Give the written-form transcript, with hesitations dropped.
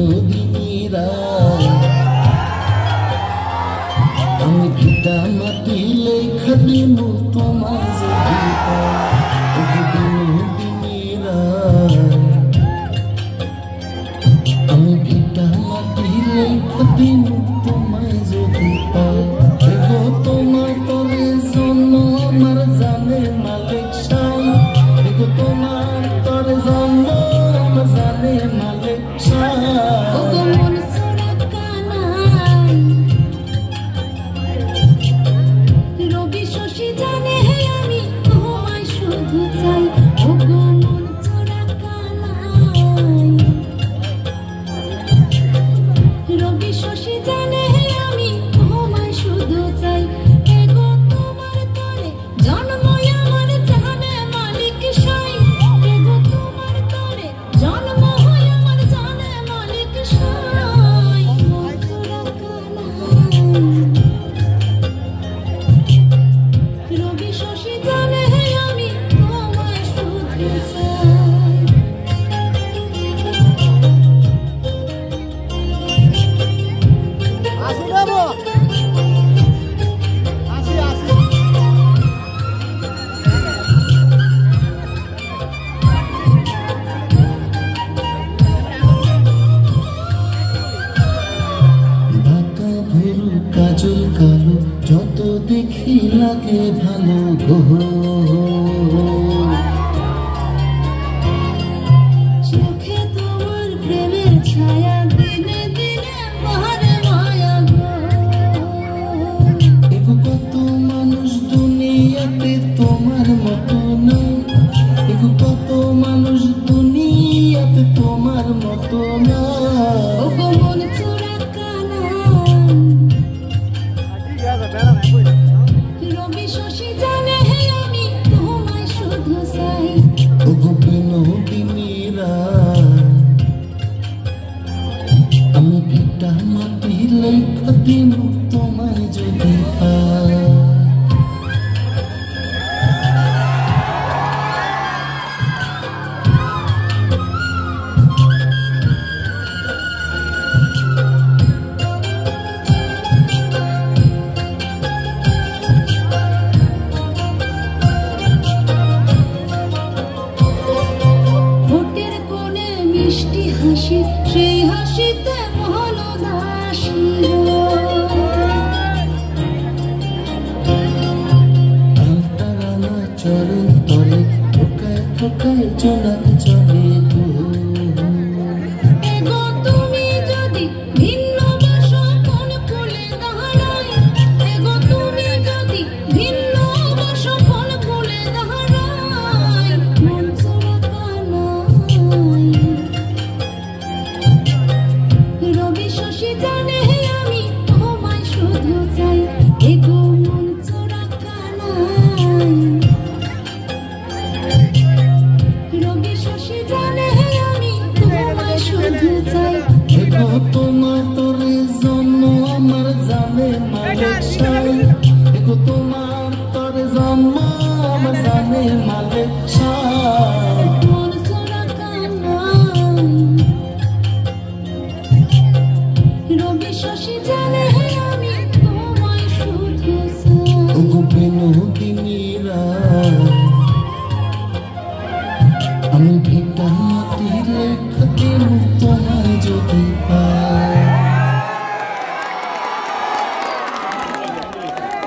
বিনোদিনী রায় আমি পিতা মাটি লেখা দিব তোমায় যদি পাই বিনোদিনী রায় আমি পিতা মাটি লেখা দিব তোমায় যদি পাই দেখো তোমার তলে জন্ম আমার জানে মালিক সাই দেখো তোমার তলে জন্ম আমার জানে মালিক সাই কাজল কালো যত দেখি লাগে ভালো গো চোখে তোমার প্রেমের ছায়া দিনে দিনে বাহারে মায়া গো এগো কত মানুষ দুনিয়াতে তোমার মতো নাই এগো কত মানুষ দুনিয়াতে তোমার মতো না ওগো মন চোরা রবি শশী জানে আমি তোমায় শুধু চাই ওগো বিনোদিনী রায় আমি পিতা মাটি লেখা দিব তোমায় যদি পাই হাসি সেই হাসিতে মহলদাসী আলতারানা চরণ তলে ঠোকায় ঠোকায় জোনাক চলে তুমি যদি ভিন্ন বাসা কোন ফুলে দাঁড়াই এগো তুমি যদি ভিন্ন বাসা কোন ফুলে দাঁড়াই মন চোরা কানাই রবি শশী জানে আমি তোমায় শুধু চাই এগো মন চোরা কানাই রবি শশী জানে আমি তোমায় শুধু চাই এগো তোমার তরে জন্ম আমার জানে মালিক সাই এগো তোমার তরে জন্ম আমার জানে মালিক সাই মন চোরা কানাই রবি শশী জানে আমি তোমায় শুধু চাই ওগো বিনোদিনী রায় আমি পিতা